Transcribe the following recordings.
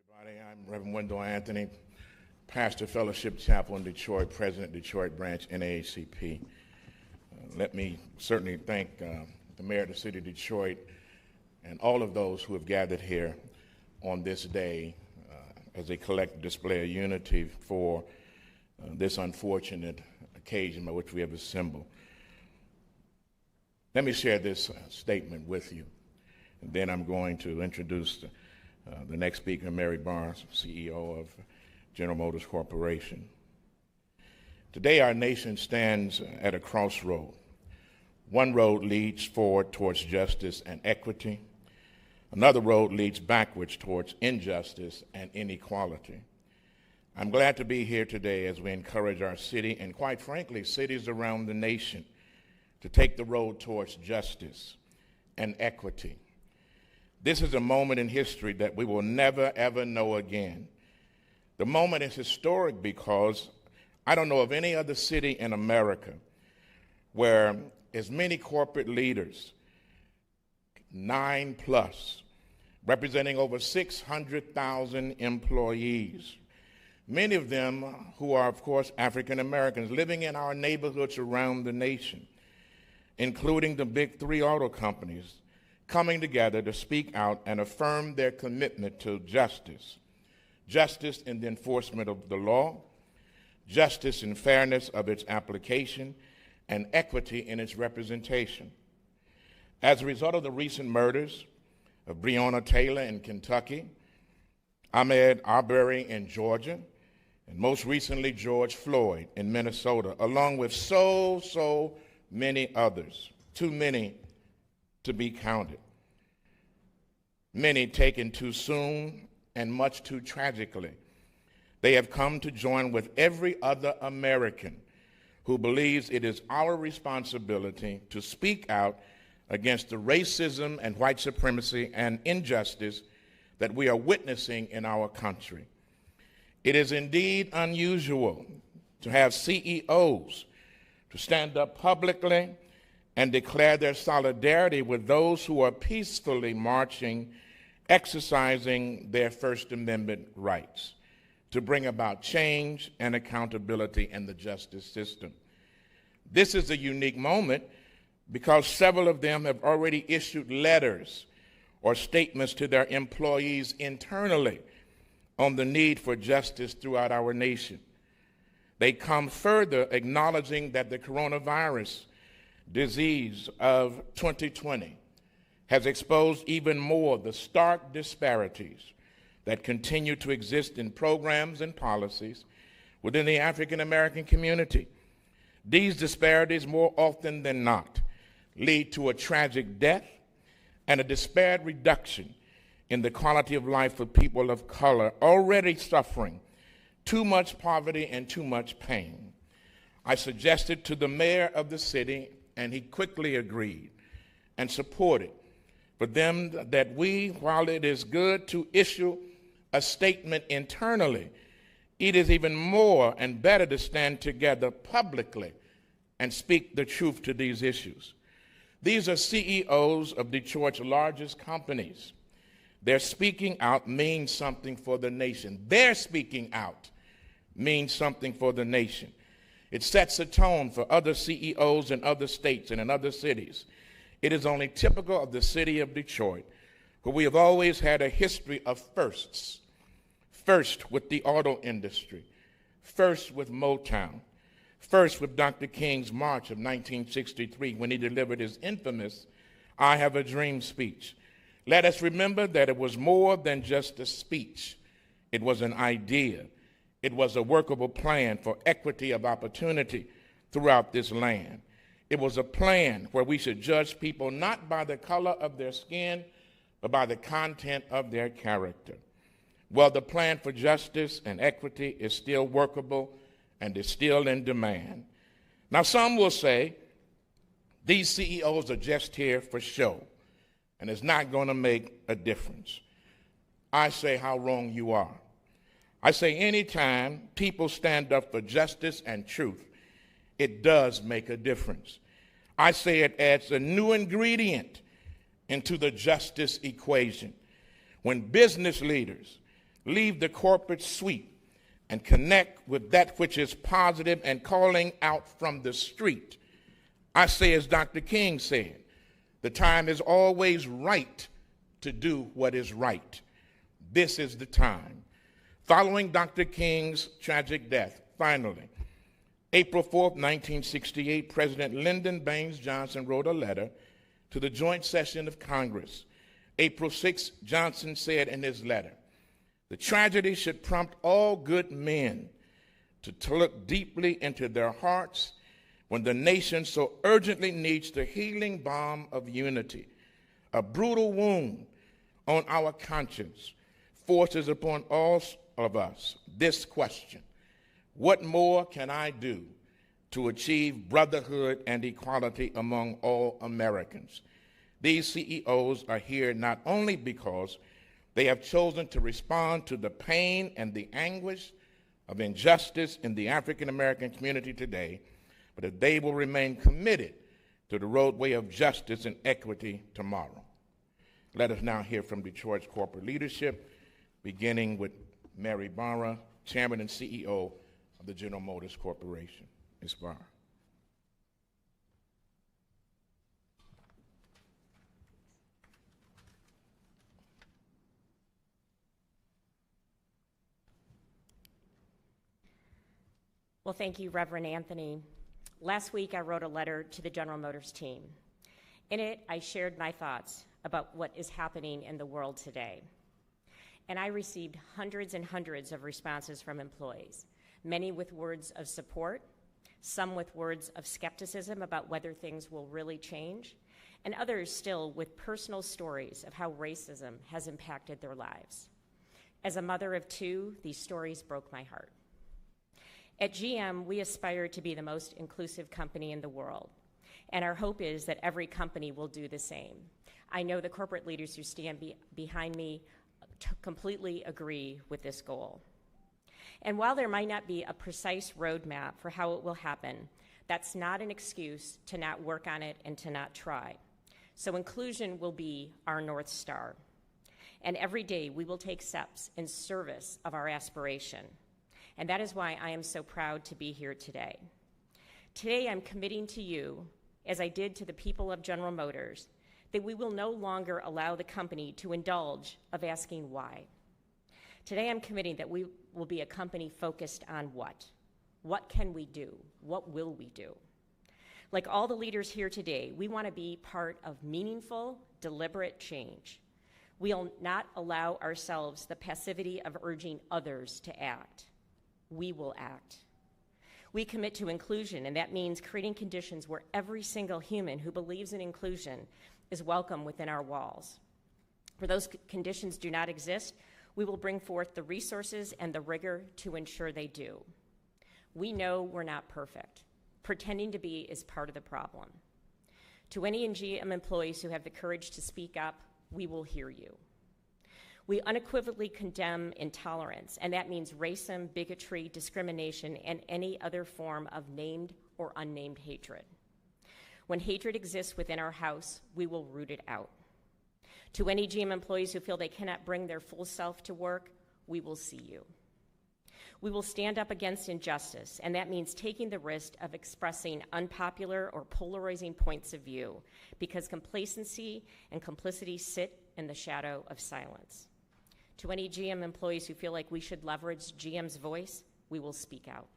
Everybody, I'm Reverend Wendell Anthony, pastor Fellowship Chapel in Detroit, president Detroit branch NAACP. Let me certainly thank the mayor of the city of Detroit and all of those who have gathered here on this day as a collective display of unity for this unfortunate occasion by which we have assembled. Let me share this statement with you, and then I'm going to introduce the next speaker, Mary Barnes, CEO of General Motors Corporation. Today, our nation stands at a crossroad. One road leads forward towards justice and equity. Another road leads backwards towards injustice and inequality. I'm glad to be here today as we encourage our city and, quite frankly, cities around the nation to take the road towards justice and equity. This is a moment in history that we will never, ever know again. The moment is historic because I don't know of any other city in America where as many corporate leaders, 9+, representing over 600,000 employees, many of them who are, of course, African Americans, living in our neighborhoods around the nation, including the big three auto companies, coming together to speak out and affirm their commitment to justice. Justice in the enforcement of the law, justice and fairness of its application, and equity in its representation. As a result of the recent murders of Breonna Taylor in Kentucky, Ahmaud Arbery in Georgia, and most recently George Floyd in Minnesota, along with so many others, too many to be counted. Many taken too soon and much too tragically. They have come to join with every other American who believes it is our responsibility to speak out against the racism and white supremacy and injustice that we are witnessing in our country. It is indeed unusual to have CEOs to stand up publicly and declare their solidarity with those who are peacefully marching, exercising their First Amendment rights to bring about change and accountability in the justice system. This is a unique moment because several of them have already issued letters or statements to their employees internally on the need for justice throughout our nation. They come further acknowledging that the coronavirus disease of 2020 has exposed even more the stark disparities that continue to exist in programs and policies within the African American community. These disparities, more often than not, lead to a tragic death and a disparate reduction in the quality of life for people of color already suffering too much poverty and too much pain. I suggested to the mayor of the city, and he quickly agreed and supported for them that we, while it is good to issue a statement internally, it is even more and better to stand together publicly and speak the truth to these issues. These are CEOs of Detroit's largest companies. Their speaking out means something for the nation. Their speaking out means something for the nation. It sets a tone for other CEOs in other states and in other cities. It is only typical of the city of Detroit, where we have always had a history of firsts. First with the auto industry, first with Motown, first with Dr. King's March of 1963 when he delivered his infamous I Have a Dream speech. Let us remember that it was more than just a speech. It was an idea. It was a workable plan for equity of opportunity throughout this land. It was a plan where we should judge people not by the color of their skin, but by the content of their character. Well, the plan for justice and equity is still workable and is still in demand. Now, some will say these CEOs are just here for show, and it's not going to make a difference. I say how wrong you are. I say anytime people stand up for justice and truth, it does make a difference. I say it adds a new ingredient into the justice equation. When business leaders leave the corporate suite and connect with that which is positive and calling out from the street. I say, as Dr. King said, the time is always right to do what is right. This is the time. Following Dr. King's tragic death, finally, April 4th, 1968, President Lyndon Baines Johnson wrote a letter to the joint session of Congress. April 6th, Johnson said in his letter, "The tragedy should prompt all good men to look deeply into their hearts when the nation so urgently needs the healing balm of unity. A brutal wound on our conscience forces upon all of us this question: what more can I do to achieve brotherhood and equality among all Americans?" These CEOs are here not only because they have chosen to respond to the pain and the anguish of injustice in the African American community today, but that they will remain committed to the roadway of justice and equity tomorrow. Let us now hear from Detroit's corporate leadership, beginning with Mary Barra, Chairman and CEO of the General Motors Corporation. Ms. Barra. Well, thank you, Reverend Anthony. Last week, I wrote a letter to the General Motors team. In it, I shared my thoughts about what is happening in the world today. And I received hundreds and hundreds of responses from employees, many with words of support, some with words of skepticism about whether things will really change, and others still with personal stories of how racism has impacted their lives. As a mother of two, these stories broke my heart. At GM, we aspire to be the most inclusive company in the world, and our hope is that every company will do the same. I know the corporate leaders who stand behind me completely agree with this goal. And while there might not be a precise roadmap for how it will happen, that's not an excuse to not work on it and to not try. So inclusion will be our North Star. And every day we will take steps in service of our aspiration. And that is why I am so proud to be here today. Today I'm committing to you, as I did to the people of General Motors, that we will no longer allow the company to indulge of asking why. Today I'm committing that we will be a company focused on what. What can we do? What will we do? Like all the leaders here today, we want to be part of meaningful, deliberate change. We'll not allow ourselves the passivity of urging others to act. We will act. We commit to inclusion, and that means creating conditions where every single human who believes in inclusion is welcome within our walls. Where those conditions do not exist, we will bring forth the resources and the rigor to ensure they do. We know we're not perfect. Pretending to be is part of the problem. To any GM employees who have the courage to speak up, we will hear you. We unequivocally condemn intolerance, and that means racism, bigotry, discrimination, and any other form of named or unnamed hatred. When hatred exists within our house, we will root it out. To any GM employees who feel they cannot bring their full self to work, we will see you. We will stand up against injustice, and that means taking the risk of expressing unpopular or polarizing points of view, because complacency and complicity sit in the shadow of silence. To any GM employees who feel like we should leverage GM's voice, we will speak out.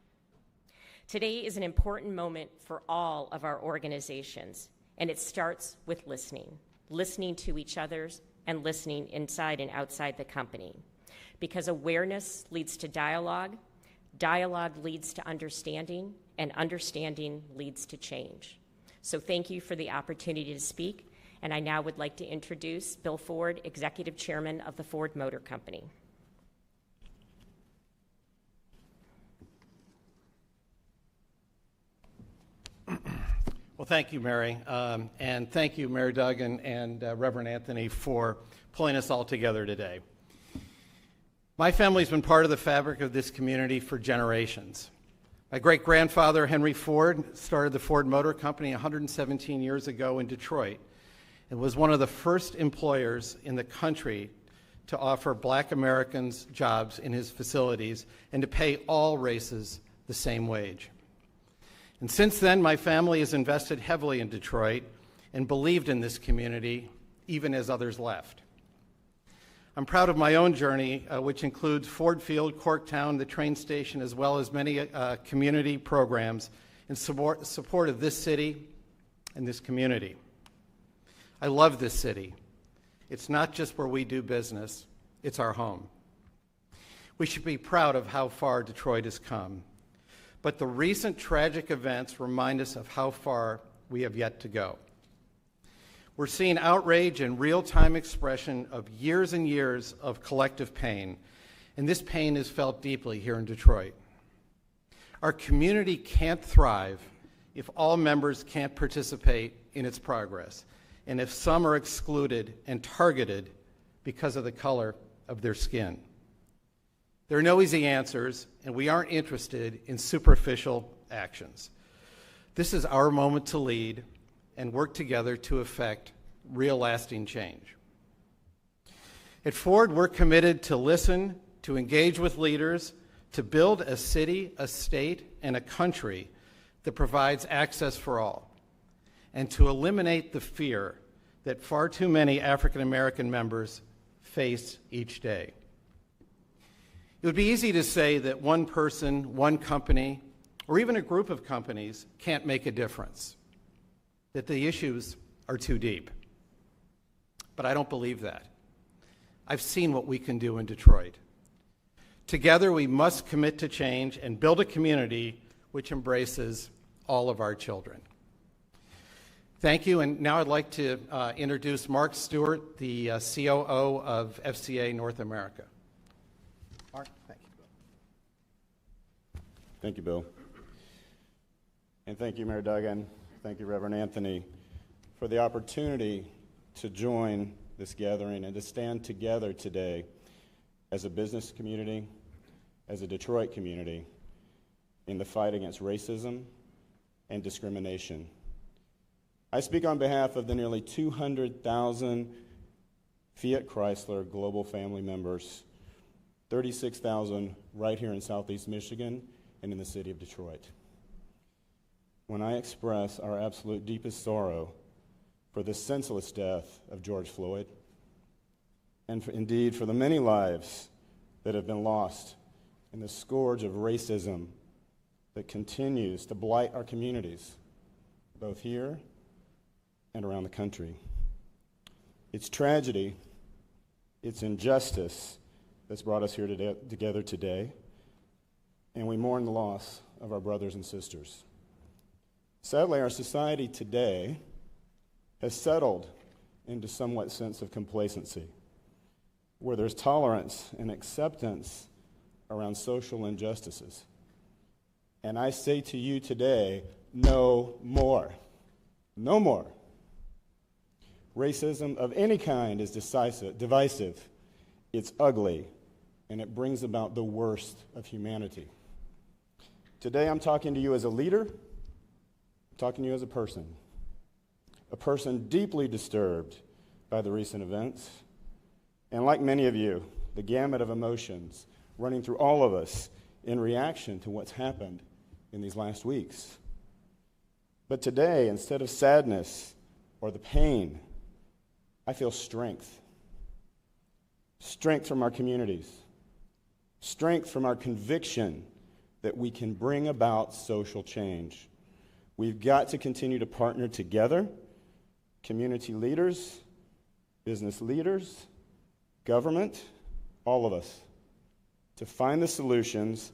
Today is an important moment for all of our organizations, and it starts with listening to each other and listening inside and outside the company. Because awareness leads to dialogue, dialogue leads to understanding, and understanding leads to change. So thank you for the opportunity to speak. And I now would like to introduce Bill Ford, Executive Chairman of the Ford Motor Company. Well, thank you, Mary. And thank you, Mary Duggan and Reverend Anthony, for pulling us all together today. My family's been part of the fabric of this community for generations. My great-grandfather, Henry Ford, started the Ford Motor Company 117 years ago in Detroit. It was one of the first employers in the country to offer Black Americans jobs in his facilities and to pay all races the same wage. And since then, my family has invested heavily in Detroit and believed in this community, even as others left. I'm proud of my own journey, which includes Ford Field, Corktown, the train station, as well as many community programs in support of this city and this community. I love this city. It's not just where we do business, it's our home. We should be proud of how far Detroit has come. But the recent tragic events remind us of how far we have yet to go. We're seeing outrage and real-time expression of years and years of collective pain, and this pain is felt deeply here in Detroit. Our community can't thrive if all members can't participate in its progress, and if some are excluded and targeted because of the color of their skin. There are no easy answers, and we aren't interested in superficial actions. This is our moment to lead and work together to effect real lasting change. At Ford, we're committed to listen, to engage with leaders, to build a city, a state, and a country that provides access for all, and to eliminate the fear that far too many African American members face each day. It would be easy to say that one person, one company, or even a group of companies can't make a difference, that the issues are too deep. But I don't believe that. I've seen what we can do in Detroit. Together, we must commit to change and build a community which embraces all of our children. Thank you, and now I'd like to introduce Mark Stewart, the COO of FCA North America. Mark, thank you. Thank you, Bill. And thank you, Mayor Duggan. Thank you, Reverend Anthony, for the opportunity to join this gathering and to stand together today as a business community, as a Detroit community, in the fight against racism and discrimination. I speak on behalf of the nearly 200,000 Fiat Chrysler Global family members, 36,000 right here in Southeast Michigan and in the city of Detroit, when I express our absolute deepest sorrow for the senseless death of George Floyd, and indeed for the many lives that have been lost in the scourge of racism that continues to blight our communities, both here and around the country. It's tragedy, it's injustice that's brought us here together today, and we mourn the loss of our brothers and sisters. Sadly, our society today has settled into somewhat sense of complacency, where there's tolerance and acceptance around social injustices. And I say to you today, no more. No more. Racism of any kind is divisive, it's ugly, and it brings about the worst of humanity. Today I'm talking to you as a leader, I'm talking to you as a person deeply disturbed by the recent events, and like many of you, the gamut of emotions running through all of us in reaction to what's happened in these last weeks. But today, instead of sadness or the pain, I feel strength. Strength from our communities. Strength from our conviction that we can bring about social change. We've got to continue to partner together, community leaders, business leaders, government, all of us, to find the solutions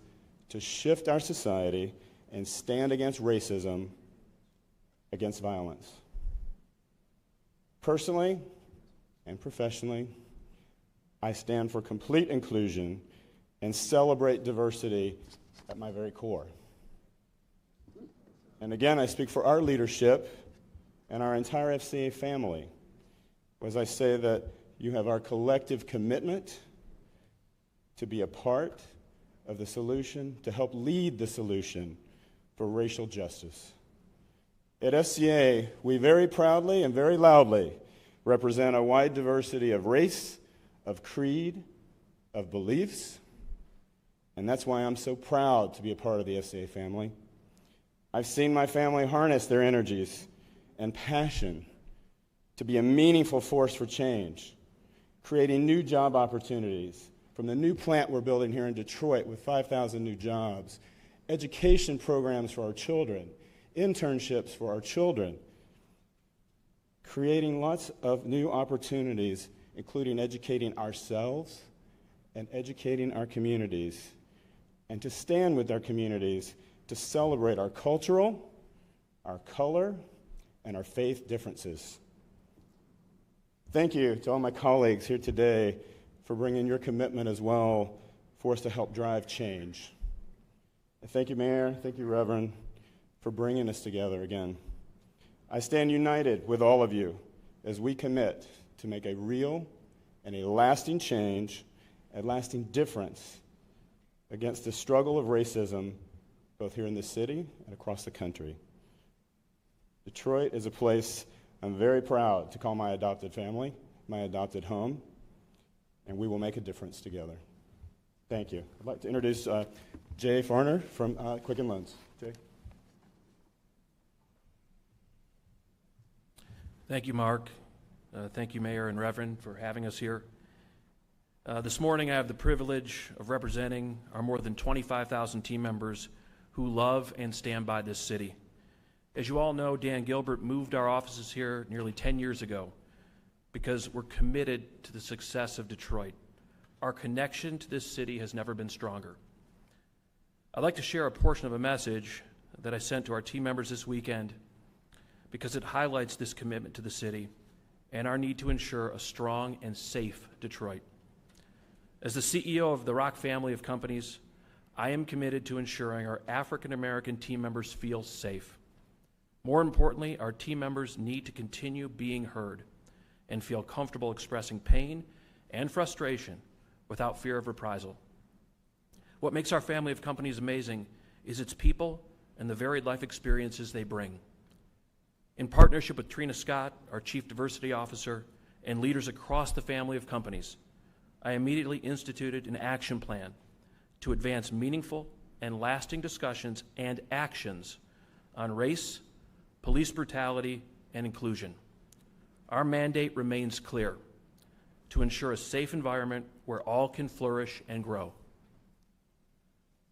to shift our society and stand against racism, against violence. Personally and professionally, I stand for complete inclusion and celebrate diversity at my very core. And again, I speak for our leadership and our entire FCA family as I say that you have our collective commitment to be a part of the solution, to help lead the solution for racial justice. At FCA, we very proudly and very loudly represent a wide diversity of race, of creed, of beliefs, and that's why I'm so proud to be a part of the FCA family. I've seen my family harness their energies and passion to be a meaningful force for change, creating new job opportunities from the new plant we're building here in Detroit with 5,000 new jobs, education programs for our children, internships for our children, creating lots of new opportunities, including educating ourselves and educating our communities, and to stand with our communities to celebrate our cultural, our color, and our faith differences. Thank you to all my colleagues here today for bringing your commitment as well for us to help drive change. And thank you, Mayor, thank you, Reverend, for bringing us together again. I stand united with all of you as we commit to make a real and a lasting change, a lasting difference against the struggle of racism both here in the city and across the country. Detroit is a place I'm very proud to call my adopted family, my adopted home, and we will make a difference together. Thank you. I'd like to introduce Jay Farner from Quicken Loans. Jay. Thank you, Mark. Thank you, Mayor and Reverend, for having us here. This morning, I have the privilege of representing our more than 25,000 team members who love and stand by this city. As you all know, Dan Gilbert moved our offices here nearly 10 years ago because we're committed to the success of Detroit. Our connection to this city has never been stronger. I'd like to share a portion of a message that I sent to our team members this weekend because it highlights this commitment to the city and our need to ensure a strong and safe Detroit. As the CEO of the Rock family of companies, I am committed to ensuring our African American team members feel safe. More importantly, our team members need to continue being heard and feel comfortable expressing pain and frustration without fear of reprisal. What makes our family of companies amazing is its people and the varied life experiences they bring. In partnership with Trina Scott, our Chief Diversity Officer, and leaders across the family of companies, I immediately instituted an action plan to advance meaningful and lasting discussions and actions on race, police brutality, and inclusion. Our mandate remains clear: to ensure a safe environment where all can flourish and grow.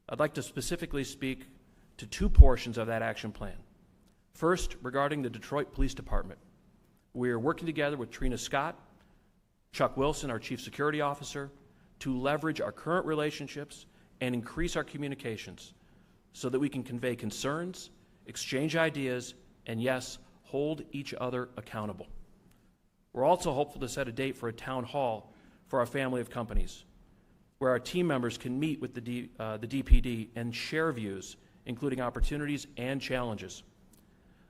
I'd like to specifically speak to two portions of that action plan. First, regarding the Detroit Police Department. We are working together with Trina Scott, Chuck Wilson, our Chief Security Officer, to leverage our current relationships and increase our communications so that we can convey concerns, exchange ideas, and yes, hold each other accountable. We're also hopeful to set a date for a town hall for our family of companies, where our team members can meet with the DPD and share views, including opportunities and challenges.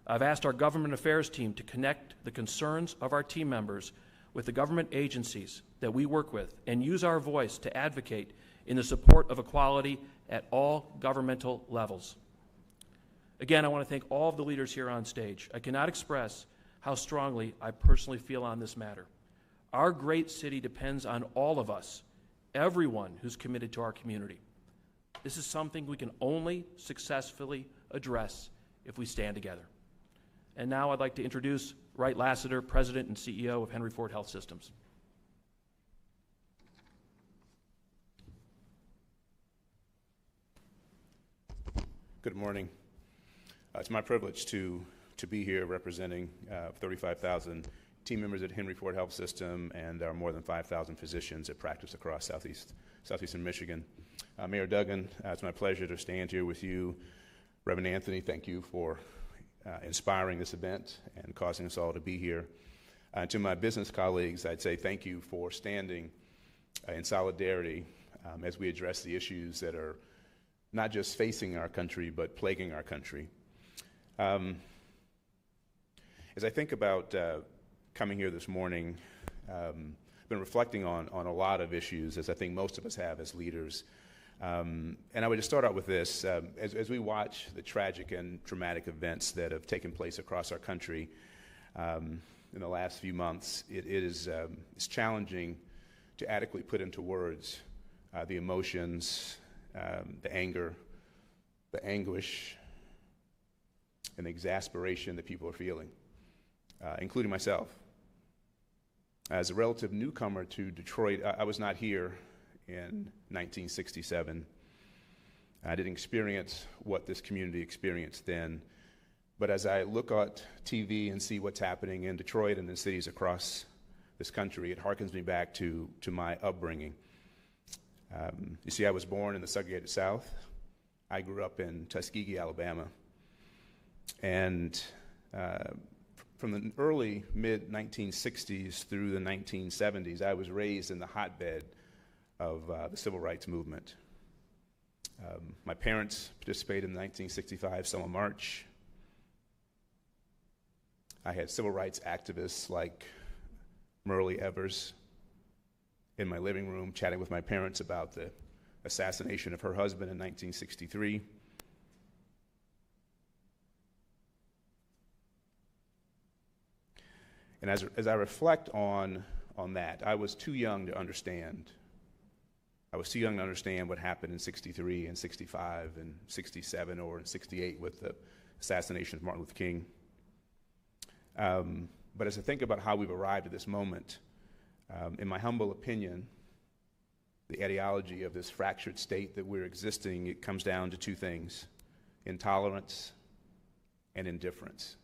I've asked our government affairs team to connect the concerns of our team members with the government agencies that we work with and use our voice to advocate in the support of equality at all governmental levels. Again, I want to thank all of the leaders here on stage. I cannot express how strongly I personally feel on this matter. Our great city depends on all of us, everyone who's committed to our community. This is something we can only successfully address if we stand together. And now I'd like to introduce Wright Lassiter, President and CEO of Henry Ford Health Systems. Good morning. It's my privilege to be here representing 35,000 team members at Henry Ford Health System and our more than 5,000 physicians that practice across southeastern Michigan. Mayor Duggan, it's my pleasure to stand here with you. Reverend Anthony, thank you for inspiring this event and causing us all to be here. To my business colleagues, I'd say thank you for standing in solidarity as we address the issues that are not just facing our country, but plaguing our country. As I think about coming here this morning, I've been reflecting on a lot of issues, as I think most of us have as leaders. And I would just start out with this. As we watch the tragic and traumatic events that have taken place across our country in the last few months, it's challenging to adequately put into words the emotions, the anger, the anguish, and the exasperation that people are feeling, including myself. As a relative newcomer to Detroit, I was not here in 1967. I didn't experience what this community experienced then. But as I look at TV and see what's happening in Detroit and in cities across this country, it harkens me back to my upbringing. You see, I was born in the segregated South. I grew up in Tuskegee, Alabama. And from the early mid-1960s through the 1970s, I was raised in the hotbed of the civil rights movement. My parents participated in the 1965 Selma March. I had civil rights activists like Myrlie Evers in my living room chatting with my parents about the assassination of her husband in 1963. And as I reflect on that, I was too young to understand. I was too young to understand what happened in 63 and 65 and 67 or in 68 with the assassination of Martin Luther King. But as I think about how we've arrived at this moment, in my humble opinion, the ideology of this fractured state that we're existing, it comes down to two things: intolerance and indifference.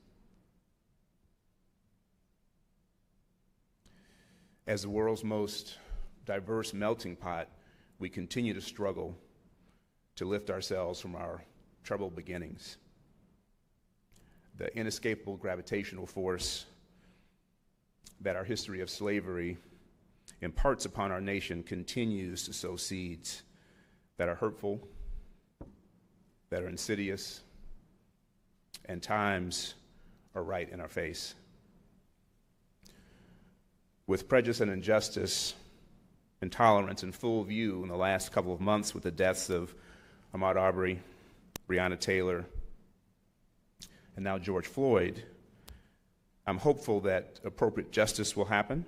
As the world's most diverse melting pot, we continue to struggle to lift ourselves from our troubled beginnings. The inescapable gravitational force that our history of slavery imparts upon our nation continues to sow seeds that are hurtful, that are insidious, and times are right in our face. With prejudice and injustice, intolerance in full view in the last couple of months with the deaths of Ahmaud Arbery, Breonna Taylor, and now George Floyd, I'm hopeful that appropriate justice will happen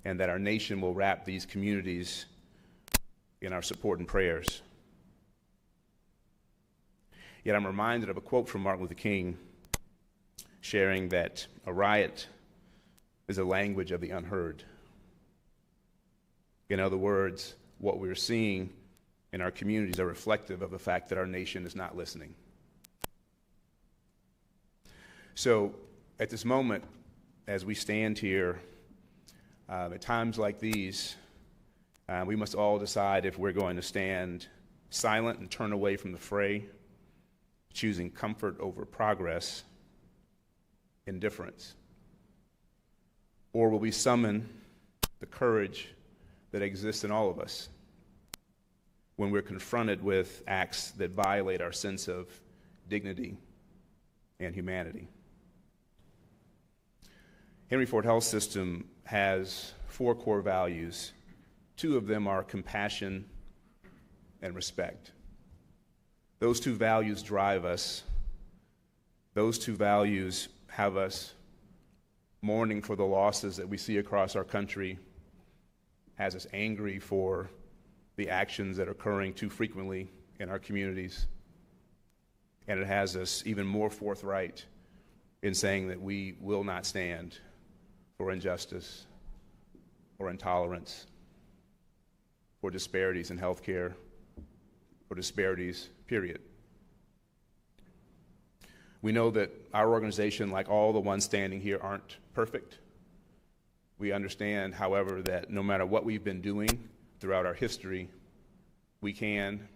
and that our nation will wrap these communities in our support and prayers. Yet I'm reminded of a quote from Martin Luther King sharing that a riot is a language of the unheard. In other words, what we're seeing in our communities are reflective of the fact that our nation is not listening. So at this moment, as we stand here, at times like these, we must all decide if we're going to stand silent and turn away from the fray, choosing comfort over progress, indifference, or will we summon the courage that exists in all of us when we're confronted with acts that violate our sense of dignity and humanity. Henry Ford Health System has 4 core values. 2 of them are compassion and respect. Those 2 values drive us. Those 2 values have us mourning for the losses that we see across our country, has us angry for the actions that are occurring too frequently in our communities, and it has us even more forthright in saying that we will not stand for injustice or intolerance or disparities in healthcare or disparities, period. We know that our organization, like all the ones standing here, aren't perfect. We understand, however, that no matter what we've been doing throughout our history, we can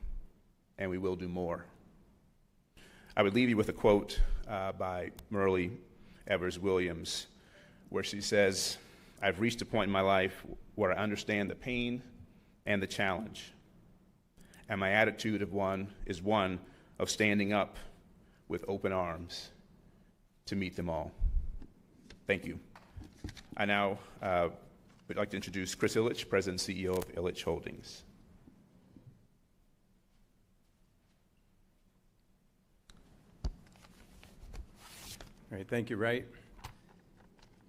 and we will do more. I would leave you with a quote by Myrlie Evers Williams, where she says, "I've reached a point in my life where I understand the pain and the challenge, and my attitude is one of standing up with open arms to meet them all." Thank you. I now would like to introduce Chris Ilitch, President and CEO of Ilitch Holdings. All right, thank you, Wright.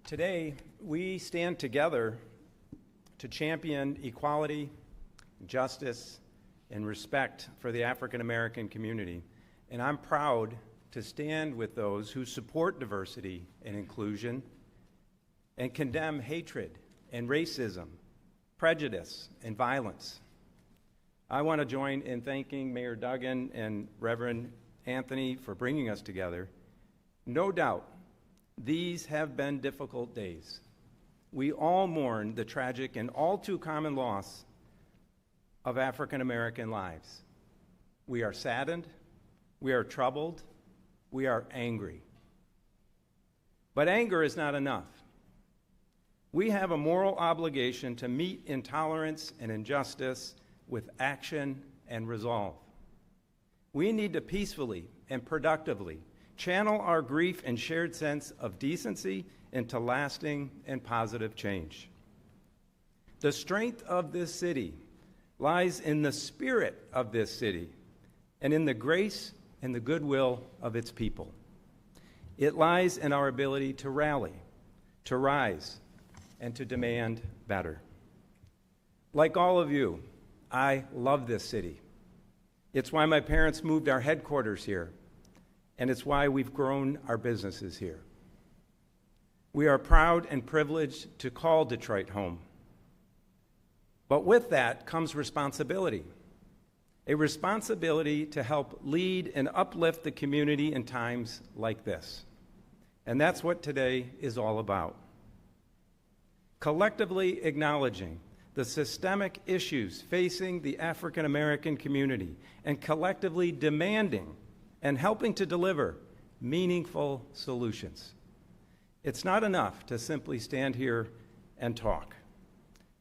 Today, we stand together to champion equality, justice, and respect for the African American community. And I'm proud to stand with those who support diversity and inclusion and condemn hatred and racism, prejudice, and violence. I want to join in thanking Mayor Duggan and Reverend Anthony for bringing us together. No doubt, these have been difficult days. We all mourn the tragic and all too common loss of African American lives. We are saddened, we are troubled, we are angry. But anger is not enough. We have a moral obligation to meet intolerance and injustice with action and resolve. We need to peacefully and productively channel our grief and shared sense of decency into lasting and positive change. The strength of this city lies in the spirit of this city and in the grace and the goodwill of its people. It lies in our ability to rally, to rise, and to demand better. Like all of you, I love this city. It's why my parents moved our headquarters here, and it's why we've grown our businesses here. We are proud and privileged to call Detroit home. But with that comes responsibility, a responsibility to help lead and uplift the community in times like this. And that's what today is all about. Collectively acknowledging the systemic issues facing the African American community and collectively demanding and helping to deliver meaningful solutions. It's not enough to simply stand here and talk.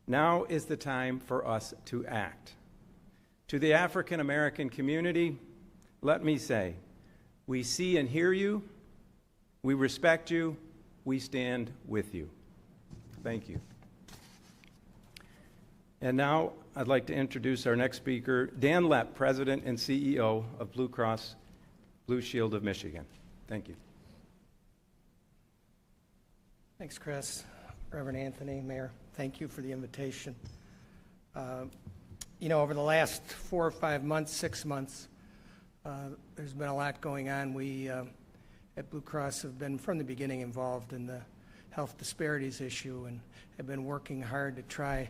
Now is the time for us to act. To the African American community, let me say, we see and hear you, we respect you, we stand with you. Thank you. And now I'd like to introduce our next speaker, Dan Lepp, President and CEO of Blue Cross Blue Shield of Michigan. Thank you. Thanks, Chris. Reverend Anthony, Mayor, thank you for the invitation. Over the last 4 or 5 months, 6 months, there's been a lot going on. We at Blue Cross have been from the beginning involved in the health disparities issue and have been working hard to try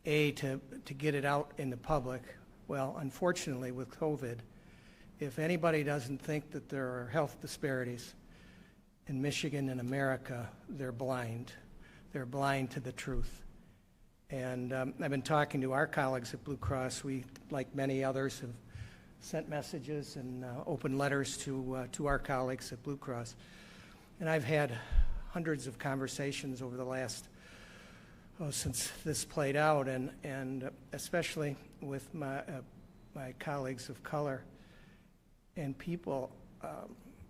to get it out in the public. Well, unfortunately, with COVID, if anybody doesn't think that there are health disparities in Michigan and America, they're blind. They're blind to the truth. And I've been talking to our colleagues at Blue Cross. We, like many others, have sent messages and open letters to our colleagues at Blue Cross. And I've had hundreds of conversations over the last since this played out, and especially with my colleagues of color. And people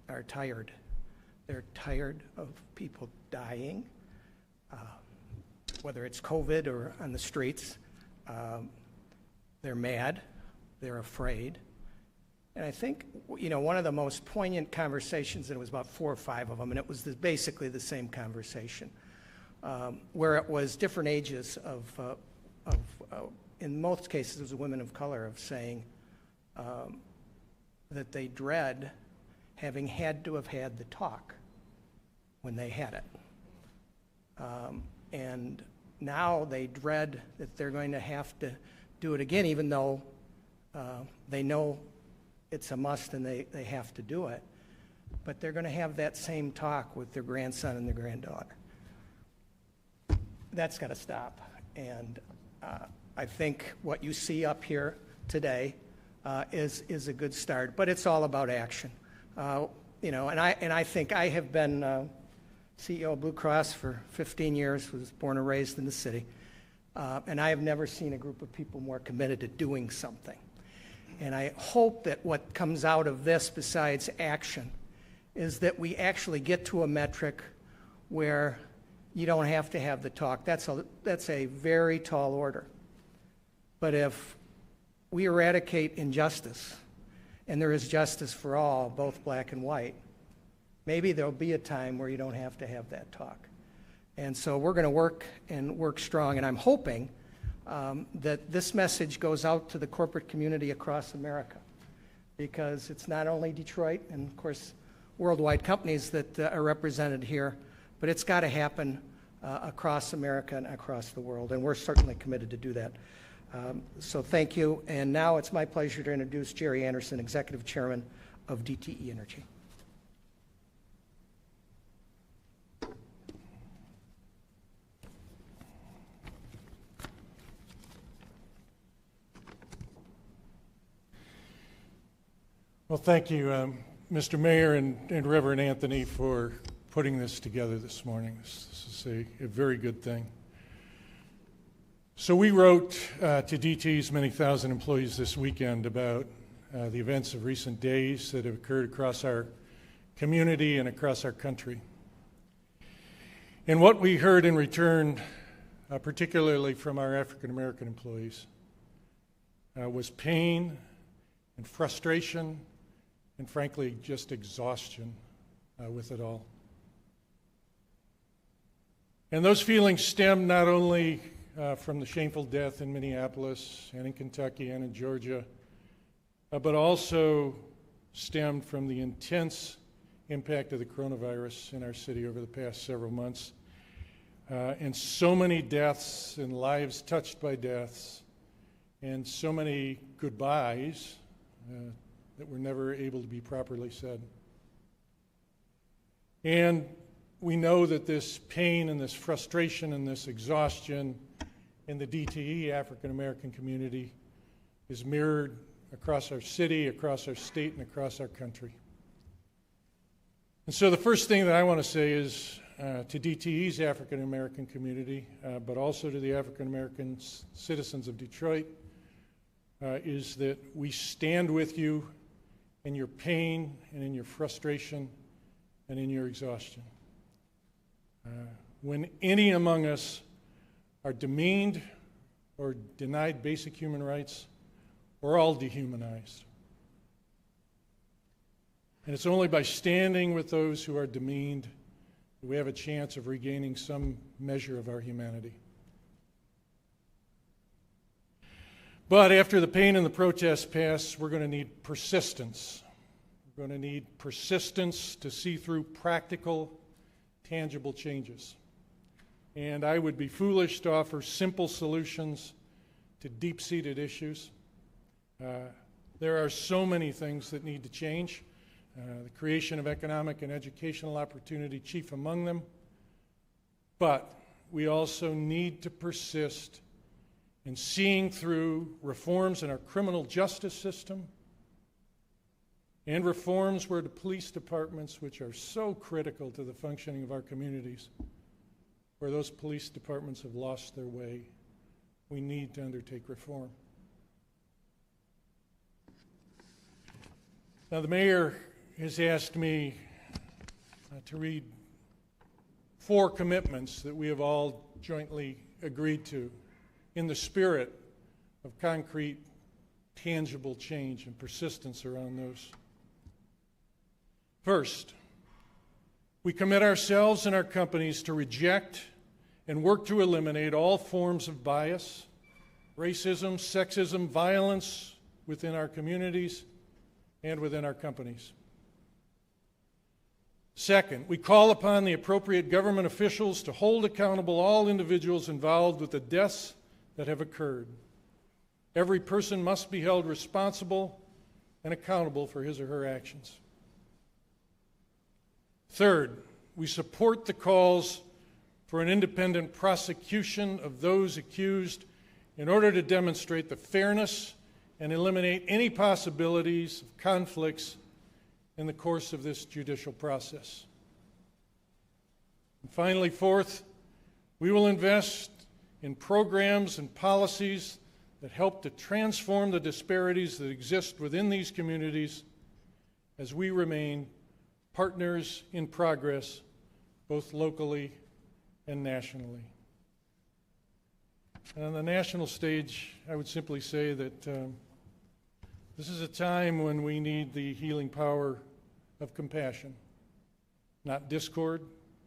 are tired. They're tired of people dying, whether it's COVID or on the streets. They're mad. They're afraid. And I think, one of the most poignant conversations, and it was about 4 or 5 of them, and it was basically the same conversation, where it was different ages of in most cases, it was women of color, of saying that they dread having had to have had the talk when they had it. And now they dread that they're going to have to do it again, even though they know it's a must and they have to do it. But they're going to have that same talk with their grandson and their granddaughter. That's got to stop. And I think what you see up here today is a good start. But it's all about action. And I think I have been CEO of Blue Cross for 15 years, was born and raised in the city. And I have never seen a group of people more committed to doing something. And I hope that what comes out of this, besides action, is that we actually get to a metric where you don't have to have the talk. That's a very tall order. But if we eradicate injustice, and there is justice for all, both black and white, maybe there'll be a time where you don't have to have that talk. And so we're going to work strong, and I'm hoping that this message goes out to the corporate community across America, because it's not only Detroit and, of course, worldwide companies that are represented here, but it's got to happen across America and across the world, and we're certainly committed to do that. So thank you, and now it's my pleasure to introduce Jerry Anderson, Executive Chairman of DTE Energy. Well, thank you, Mr. Mayor and Reverend Anthony, for putting this together this morning. This is a very good thing. So we wrote to DTE's many thousand employees this weekend about the events of recent days that have occurred across our community and across our country. And what we heard in return, particularly from our African American employees, was pain and frustration and, frankly, just exhaustion with it all. And those feelings stem not only from the shameful death in Minneapolis and in Kentucky and in Georgia, but also stemmed from the intense impact of the coronavirus in our city over the past several months. And so many deaths and lives touched by deaths, and so many goodbyes that were never able to be properly said. And we know that this pain and this frustration and this exhaustion in the DTE African American community is mirrored across our city, across our state, and across our country. And so the first thing that I want to say is to DTE's African American community, but also to the African American citizens of Detroit, is that we stand with you in your pain and in your frustration and in your exhaustion. When any among us are demeaned or denied basic human rights, we're all dehumanized. And it's only by standing with those who are demeaned that we have a chance of regaining some measure of our humanity. But after the pain and the protests pass, we're going to need persistence. We're going to need persistence to see through practical, tangible changes. And I would be foolish to offer simple solutions to deep-seated issues. There are so many things that need to change. The creation of economic and educational opportunity chief among them. But we also need to persist in seeing through reforms in our criminal justice system and reforms where the police departments, which are so critical to the functioning of our communities, where those police departments have lost their way, we need to undertake reform. Now, the mayor has asked me to read 4 commitments that we have all jointly agreed to in the spirit of concrete, tangible change and persistence around those. First, we commit ourselves and our companies to reject and work to eliminate all forms of bias, racism, sexism, violence within our communities and within our companies. Second, we call upon the appropriate government officials to hold accountable all individuals involved with the deaths that have occurred. Every person must be held responsible and accountable for his or her actions. Third, we support the calls for an independent prosecution of those accused in order to demonstrate the fairness and eliminate any possibilities of conflicts in the course of this judicial process. And finally, fourth, we will invest in programs and policies that help to transform the disparities that exist within these communities as we remain partners in progress, both locally and nationally. And on the national stage, I would simply say that this is a time when we need the healing power of compassion, not discord,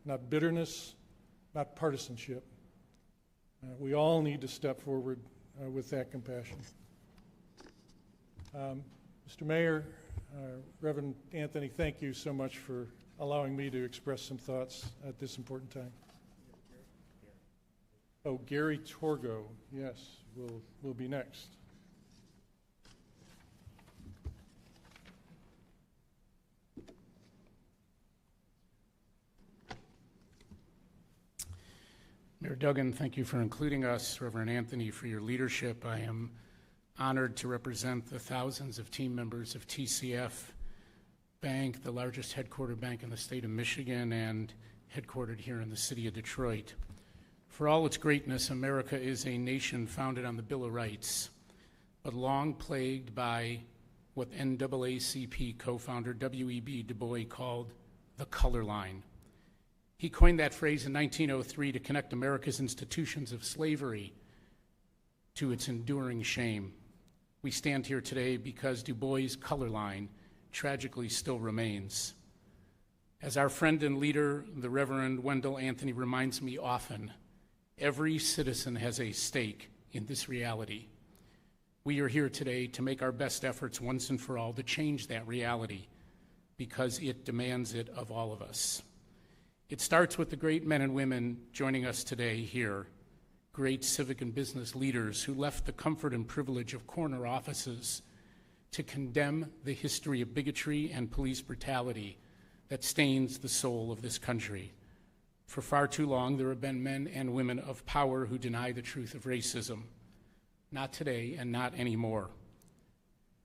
not bitterness, not partisanship. We all need to step forward with that compassion. Mr. Mayor, Reverend Anthony, thank you so much for allowing me to express some thoughts at this important time. Oh, Gary Torgo, yes, will be next. Mayor Duggan, thank you for including us. Reverend Anthony, for your leadership. I am honored to represent the thousands of team members of TCF Bank, the largest headquartered bank in the state of Michigan and headquartered here in the city of Detroit. For all its greatness, America is a nation founded on the Bill of Rights, but long plagued by what NAACP co-founder W.E.B. Du Bois called the color line. He coined that phrase in 1903 to connect America's institutions of slavery to its enduring shame. We stand here today because Du Bois' color line tragically still remains. As our friend and leader, the Reverend Wendell Anthony, reminds me often, every citizen has a stake in this reality. We are here today to make our best efforts once and for all to change that reality because it demands it of all of us. It starts with the great men and women joining us today here, great civic and business leaders who left the comfort and privilege of corner offices to condemn the history of bigotry and police brutality that stains the soul of this country. For far too long, there have been men and women of power who deny the truth of racism. Not today and not anymore.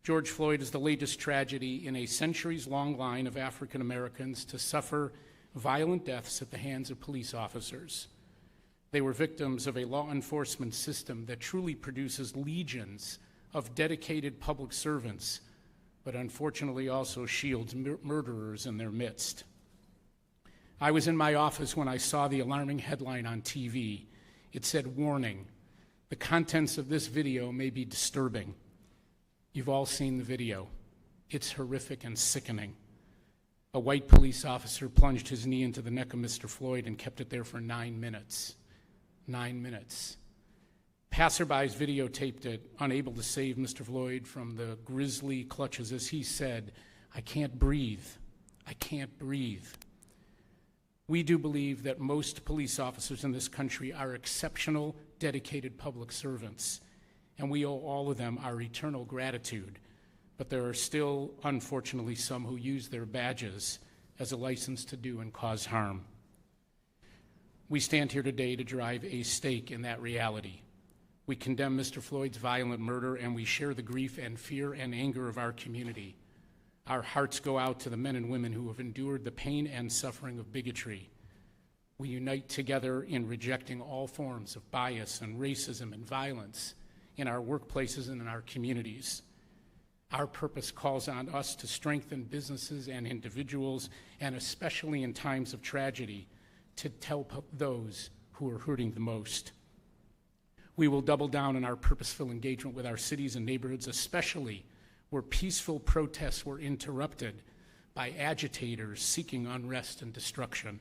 George Floyd is the latest tragedy in a centuries-long line of African Americans to suffer violent deaths at the hands of police officers. They were victims of a law enforcement system that truly produces legions of dedicated public servants, but unfortunately also shields murderers in their midst. I was in my office when I saw the alarming headline on TV. It said, "Warning, the contents of this video may be disturbing." You've all seen the video. It's horrific and sickening. A white police officer plunged his knee into the neck of Mr. Floyd and kept it there for 9 minutes. 9 minutes. Passerbys videotaped it, unable to save Mr. Floyd from the grisly clutches as he said, "I can't breathe. I can't breathe." We do believe that most police officers in this country are exceptional, dedicated public servants, and we owe all of them our eternal gratitude. But there are still, unfortunately, some who use their badges as a license to do and cause harm. We stand here today to drive a stake in that reality. We condemn Mr. Floyd's violent murder, and we share the grief and fear and anger of our community. Our hearts go out to the men and women who have endured the pain and suffering of bigotry. We unite together in rejecting all forms of bias and racism and violence in our workplaces and in our communities. Our purpose calls on us to strengthen businesses and individuals, and especially in times of tragedy, to help those who are hurting the most. We will double down on our purposeful engagement with our cities and neighborhoods, especially where peaceful protests were interrupted by agitators seeking unrest and destruction.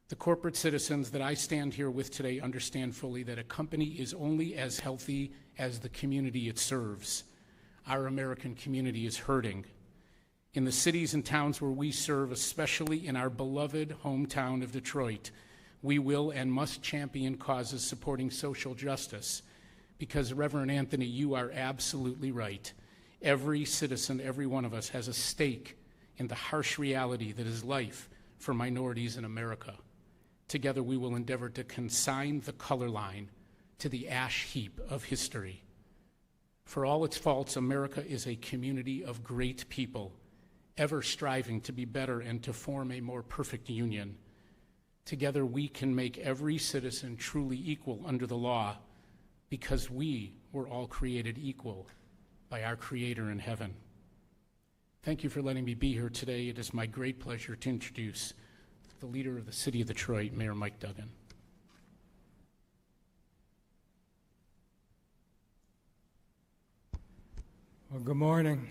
The corporate citizens that I stand here with today understand fully that a company is only as healthy as the community it serves. Our American community is hurting. In the cities and towns where we serve, especially in our beloved hometown of Detroit, we will and must champion causes supporting social justice because, Reverend Anthony, you are absolutely right. Every citizen, every one of us, has a stake in the harsh reality that is life for minorities in America. Together we will endeavor to consign the color line to the ash heap of history. For all its faults, America is a community of great people, ever striving to be better and to form a more perfect union. Together we can make every citizen truly equal under the law because we were all created equal by our Creator in heaven. Thank you for letting me be here today. It is my great pleasure to introduce the leader of the City of Detroit, Mayor Mike Duggan. Well, good morning.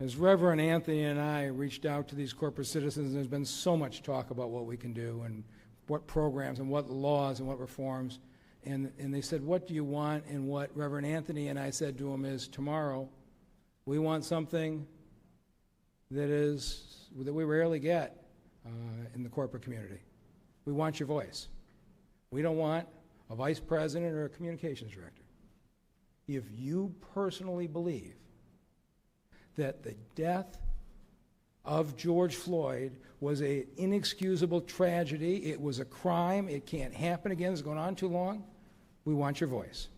As Reverend Anthony and I reached out to these corporate citizens, there's been so much talk about what we can do, and what programs and what laws and what reforms. And they said, what do you want? And what Reverend Anthony and I said to him is, tomorrow, we want something that we rarely get in the corporate community. We want your voice. We don't want a vice president or a communications director. If you personally believe that the death of George Floyd was an inexcusable tragedy, it was a crime, it can't happen again, it's going on too long, we want your voice.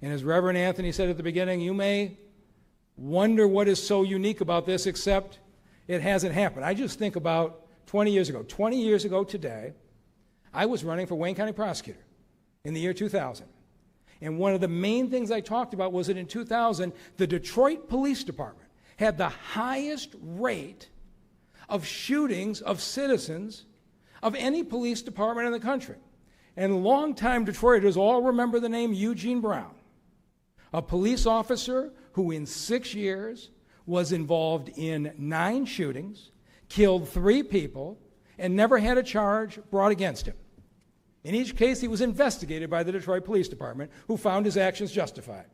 And as Reverend Anthony said at the beginning, you may wonder what is so unique about this, except it hasn't happened. I just think about 20 years ago. 20 years ago today, I was running for Wayne County prosecutor in the year 2000. And one of the main things I talked about was that in 2000, the Detroit Police Department had the highest rate of shootings of citizens of any police department in the country. And longtime Detroiters all remember the name Eugene Brown, a police officer who in 6 years was involved in 9 shootings, killed 3 people, and never had a charge brought against him. In each case, he was investigated by the Detroit Police Department, who found his actions justified.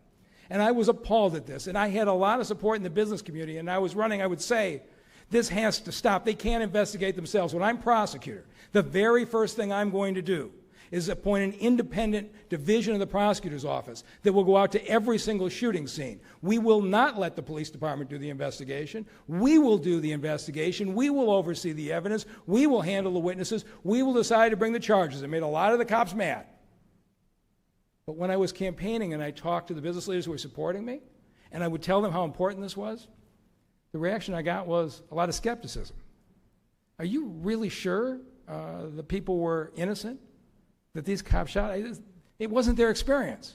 And I was appalled at this, and I had a lot of support in the business community, and I was running, I would say, this has to stop. They can't investigate themselves. When I'm prosecutor, the very first thing I'm going to do is appoint an independent division of the prosecutor's office that will go out to every single shooting scene. We will not let the police department do the investigation. We will do the investigation. We will oversee the evidence. We will handle the witnesses. We will decide to bring the charges. It made a lot of the cops mad. But when I was campaigning and I talked to the business leaders who were supporting me, and I would tell them how important this was, the reaction I got was a lot of skepticism. Are you really sure the people were innocent? That these cops shot? It wasn't their experience.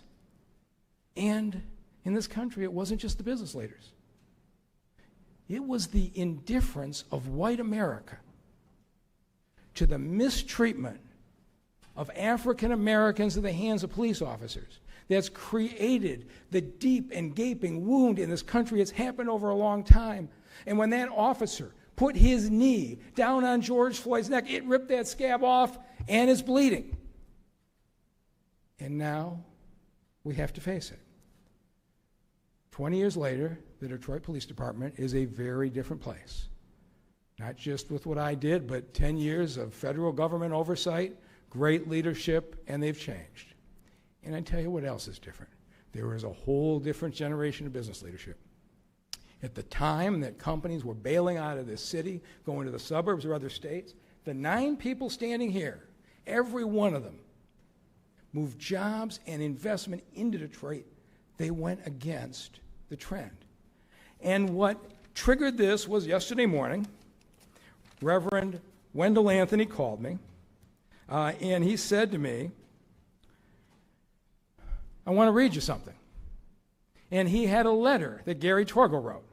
And in this country, it wasn't just the business leaders. It was the indifference of white America to the mistreatment of African Americans in the hands of police officers that's created the deep and gaping wound in this country. It's happened over a long time. And when that officer put his knee down on George Floyd's neck, it ripped that scab off and it's bleeding. And now we have to face it. 20 years later, the Detroit Police Department is a very different place. Not just with what I did, but 10 years of federal government oversight, great leadership, and they've changed. And I tell you what else is different. There is a whole different generation of business leadership. At the time that companies were bailing out of this city, going to the suburbs or other states, the 9 people standing here, every one of them, moved jobs and investment into Detroit. They went against the trend. And what triggered this was yesterday morning, Reverend Wendell Anthony called me, and he said to me, I want to read you something. And he had a letter that Gary Torgel wrote.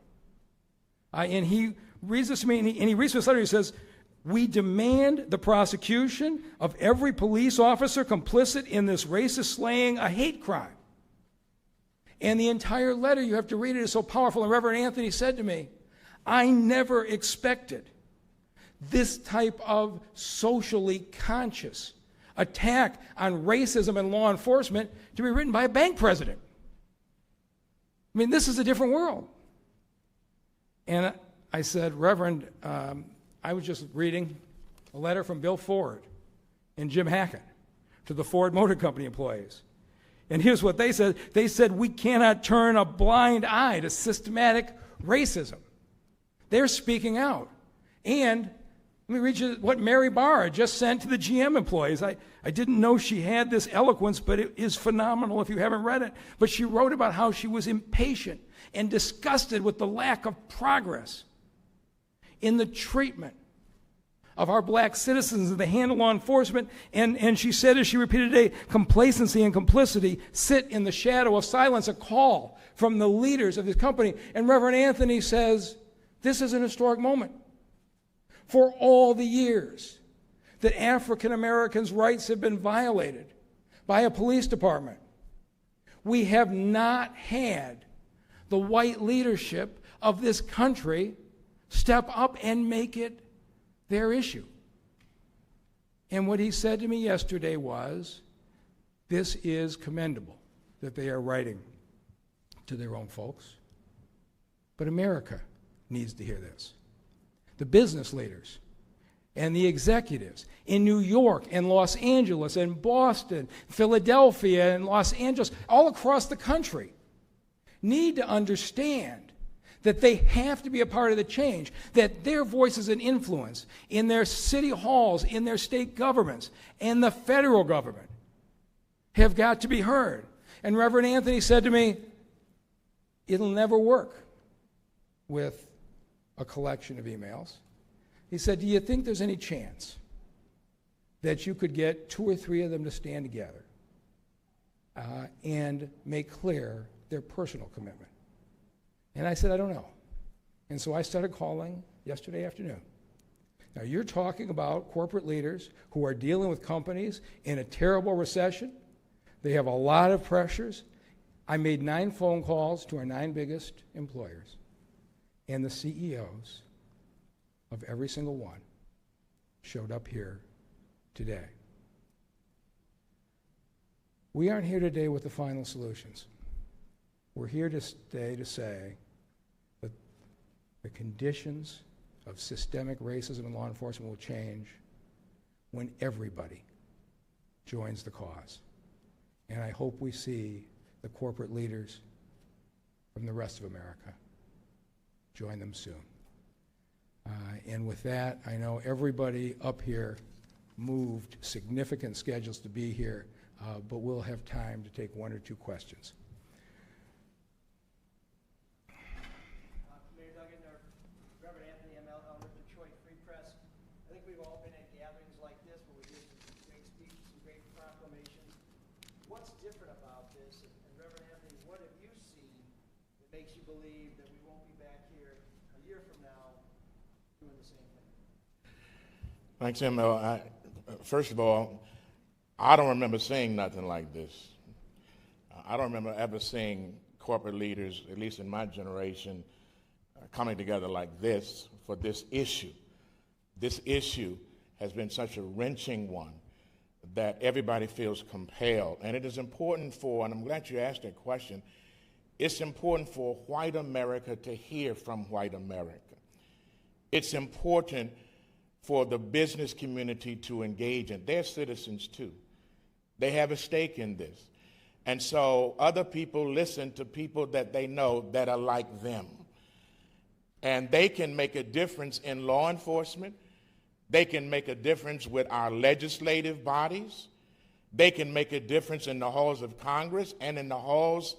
And he reads this to me, and he reads this letter, and he says, we demand the prosecution of every police officer complicit in this racist slaying, a hate crime. And the entire letter, you have to read it, is so powerful. And Reverend Anthony said to me, I never expected this type of socially conscious attack on racism and law enforcement to be written by a bank president. I mean, this is a different world. And I said, Reverend, I was just reading a letter from Bill Ford and Jim Hackett to the Ford Motor Company employees. And here's what they said. They said, we cannot turn a blind eye to systematic racism. They're speaking out. And let me read you what Mary Barr just sent to the GM employees. I didn't know she had this eloquence, but it is phenomenal if you haven't read it. But she wrote about how she was impatient and disgusted with the lack of progress in the treatment of our black citizens in the hand of law enforcement. And she said, as she repeated today, complacency and complicity sit in the shadow of silence, a call from the leaders of this company. And Reverend Anthony says, this is an historic moment. For all the years that African Americans' rights have been violated by a police department, we have not had the white leadership of this country step up and make it their issue. And what he said to me yesterday was, this is commendable that they are writing to their own folks, but America needs to hear this. The business leaders and the executives in New York and Los Angeles and Boston, Philadelphia and Los Angeles, all across the country, need to understand that they have to be a part of the change, that their voices and influence in their city halls, in their state governments, and the federal government have got to be heard. And Reverend Anthony said to me, it'll never work with a collection of emails. He said, do you think there's any chance that you could get 2 or 3 of them to stand together and make clear their personal commitment? And I said, I don't know. And so I started calling yesterday afternoon. Now, you're talking about corporate leaders who are dealing with companies in a terrible recession. They have a lot of pressures. I made 9 phone calls to our 9 biggest employers, and the CEOs of every single one showed up here today. We aren't here today with the final solutions. We're here today to say that the conditions of systemic racism in law enforcement will change when everybody joins the cause. And I hope we see the corporate leaders from the rest of America join them soon. And with that, I know everybody up here moved significant schedules to be here, but we'll have time to take 1 or 2 questions. Mayor Duggan, or Reverend Anthony, I'm out of Detroit Free Press. I think we've all been at gatherings like this where we hear some great speeches, some great proclamations. What's different about this? And Reverend Anthony, what have you seen that makes you believe that we won't be back here a year from now doing the same thing? Thanks, ML. First of all, I don't remember seeing nothing like this. I don't remember ever seeing corporate leaders, at least in my generation, coming together like this for this issue. This issue has been such a wrenching one that everybody feels compelled. And it is important for, and I'm glad you asked that question, it's important for white America to hear from white America. It's important for the business community to engage in. They're citizens too. They have a stake in this. And so other people listen to people that they know that are like them. And they can make a difference in law enforcement. They can make a difference with our legislative bodies. They can make a difference in the halls of Congress and in the halls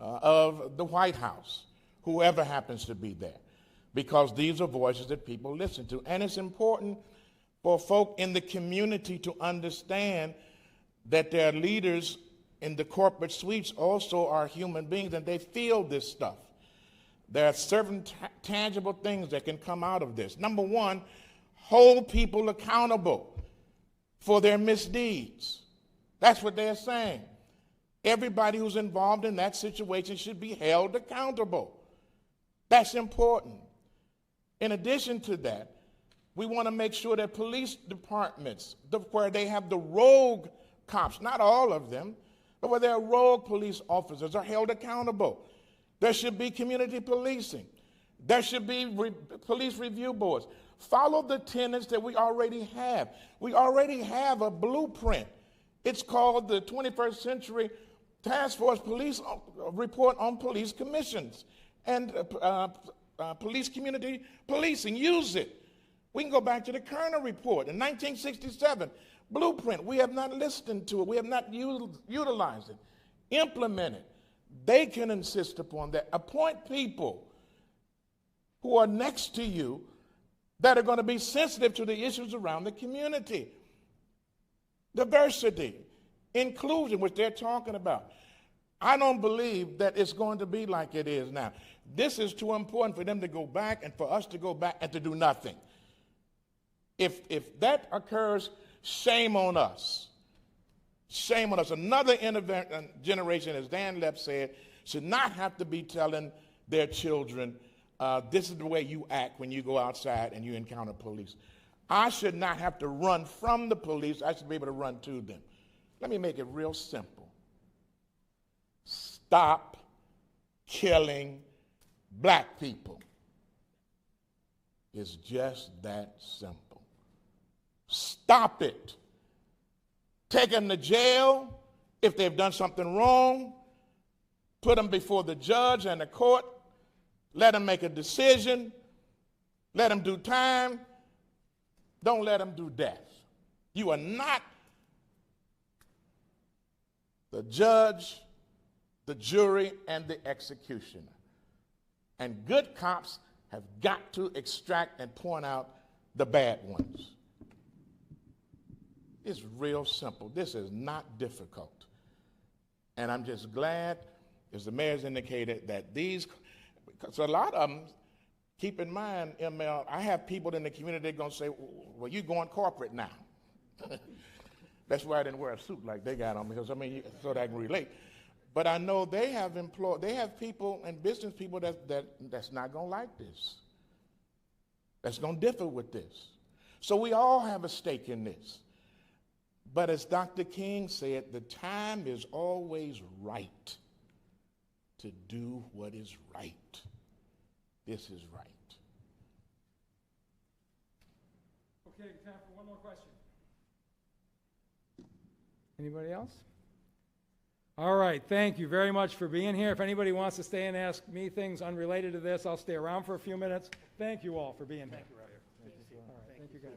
of the White House, whoever happens to be there, because these are voices that people listen to. And it's important for folk in the community to understand that their leaders in the corporate suites also are human beings, and they feel this stuff. There are certain tangible things that can come out of this. Number one, hold people accountable for their misdeeds. That's what they're saying. Everybody who's involved in that situation should be held accountable. That's important. In addition to that, we want to make sure that police departments, where they have the rogue cops, not all of them, but where there are rogue police officers, are held accountable. There should be community policing. There should be police review boards. Follow the tenets that we already have. We already have a blueprint. It's called the 21st Century Task Force Police Report on Police Commissions and police community policing. Use it. We can go back to the Kerner Report in 1967. Blueprint. We have not listened to it. We have not utilized it. Implement it. They can insist upon that. Appoint people who are next to you that are going to be sensitive to the issues around the community. Diversity, inclusion, which they're talking about. I don't believe that it's going to be like it is now. This is too important for them to go back and for us to go back and to do nothing. If that occurs, shame on us. Shame on us. Another generation, as Dan Lepp said, should not have to be telling their children, this is the way you act when you go outside and you encounter police. I should not have to run from the police. I should be able to run to them. Let me make it real simple. Stop killing black people. It's just that simple. Stop it. Take them to jail if they've done something wrong. Put them before the judge and the court. Let them make a decision. Let them do time. Don't let them do death. You are not the judge, the jury, and the executioner. And good cops have got to extract and point out the bad ones. It's real simple. This is not difficult. And I'm just glad, as the mayor's indicated, that these, because a lot of them, keep in mind, ML, I have people in the community that are going to say, well, you're going corporate now. That's why I didn't wear a suit like they got on, because, I mean, so that I can relate. But I know they have people and business people that's not going to like this, that's going to differ with this. So we all have a stake in this. But as Dr. King said, the time is always right to do what is right. This is right. Okay, time for one more question. Anybody else? All right, thank you very much for being here. If anybody wants to stay and ask me things unrelated to this, I'll stay around for a few minutes. Thank you all for being here. Thank you, Roger. All right, thank you guys.